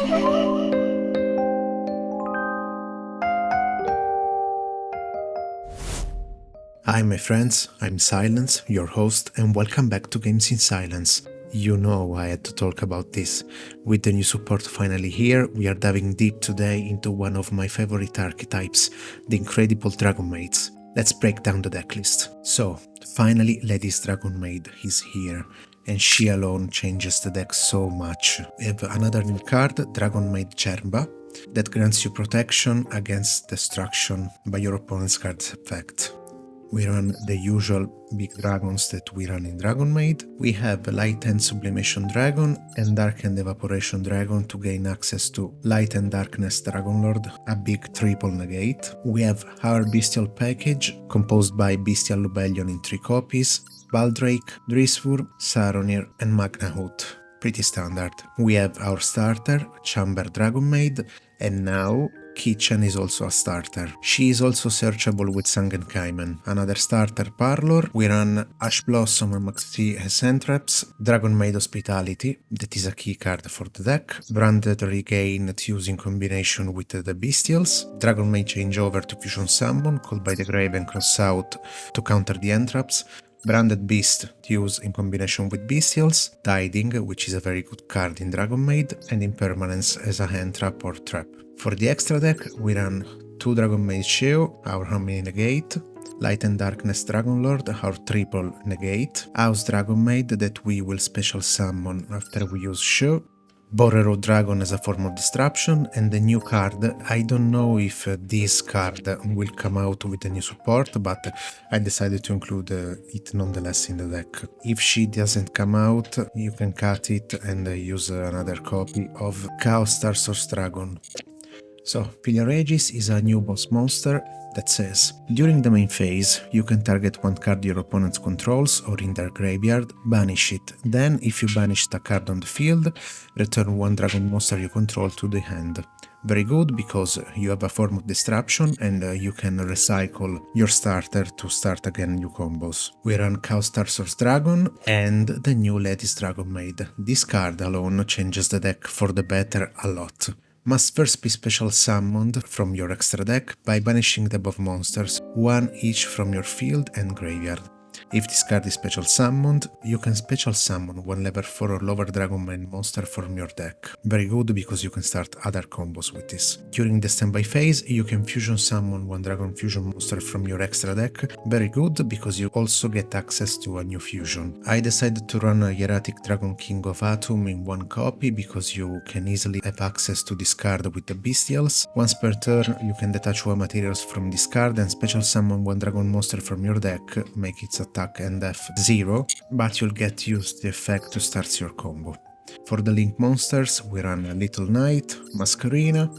Hi my friends, I'm Silence, your host, and welcome back to Games in Silence. You know I had to talk about this. With the new support finally here, we are diving deep today into one of my favorite archetypes, the incredible Dragonmaids. Let's break down the decklist. So, finally Lady's Dragonmaid is here, and she alone changes the deck so much. We have another new card, Dragonmaid Cehrmba, that grants you protection against destruction by your opponent's card's effect. We run the usual big dragons that we run in Dragonmaid. We have Light and Sublimation Dragon and Dark and Evaporation Dragon to gain access to Light and Darkness Dragonlord, a big triple negate. We have our Bestial Package, composed by Bestial Lubellion in 3 copies, Baldrake, Drisvur, Saronir and Magnahut. Pretty standard. We have our starter, Chamber Dragonmaid, and now Kitchen is also a starter. She is also searchable with Sangenkaimen. Another starter Parlor. We run Ash Blossom and Maxi Centreps, Dragonmaid Hospitality, that is a key card for the deck, Branded Regain that use in combination with the Bestials, Dragonmaid Changeover to Fusion Summon, called by the grave and cross out to counter the Entraps, Branded Beast to use in combination with Bestials, Tiding, which is a very good card in Dragonmaid, and Impermanence as a hand trap or trap. For the extra deck, we run 2 Dragonmaid Sheo, our Harmony Negate, Light and Darkness Dragonlord, our triple negate, House Dragonmaid that we will special summon after we use Sheo, Borero Dragon as a form of disruption, and the new card. I don't know if this card will come out with the new support, but I decided to include it nonetheless in the deck. If she doesn't come out, you can cut it and use another copy of Chaos Star Source Dragon. So, Pillar Aegis is a new boss monster that says, during the main phase, you can target one card your opponent controls or in their graveyard, banish it. Then, if you banished a card on the field, return one dragon monster you control to the hand. Very good because you have a form of disruption and you can recycle your starter to start again new combos. We run Chaos Star Source Dragon and the new Lady's Dragonmaid. This card alone changes the deck for the better a lot. Must first be special summoned from your extra deck by banishing the above monsters, one each from your field and graveyard. If this card is special summoned, you can special summon one level 4 or lower Dragonmaid monster from your deck. Very good because you can start other combos with this. During the standby phase, you can fusion summon one Dragon Fusion monster from your extra deck. Very good because you also get access to a new fusion. I decided to run a Hieratic Dragon King of Atum in 1 copy because you can easily have access to this card with the Bestials. Once per turn, you can detach 1 materials from this card and special summon one Dragon monster from your deck, make its attack and def 0, but you'll get used the effect to start your combo. For the link monsters, we run Little Knight, Masquerina,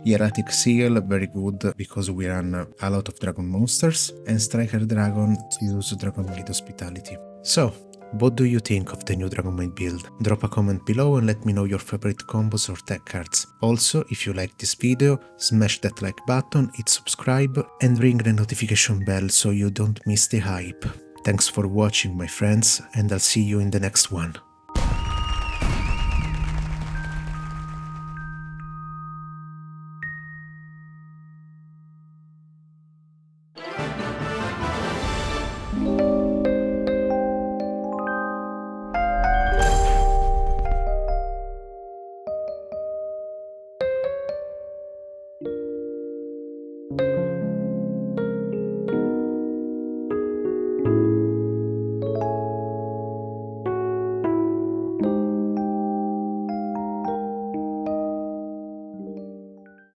Hieratic Seal, very good because we run a lot of dragon monsters, and Striker Dragon to use Dragonmaid Hospitality. So, what do you think of the new Dragonmaid build? Drop a comment below and let me know your favorite combos or tech cards. Also, if you liked this video, smash that like button, hit subscribe, and ring the notification bell so you don't miss the hype. Thanks for watching my friends, and I'll see you in the next one.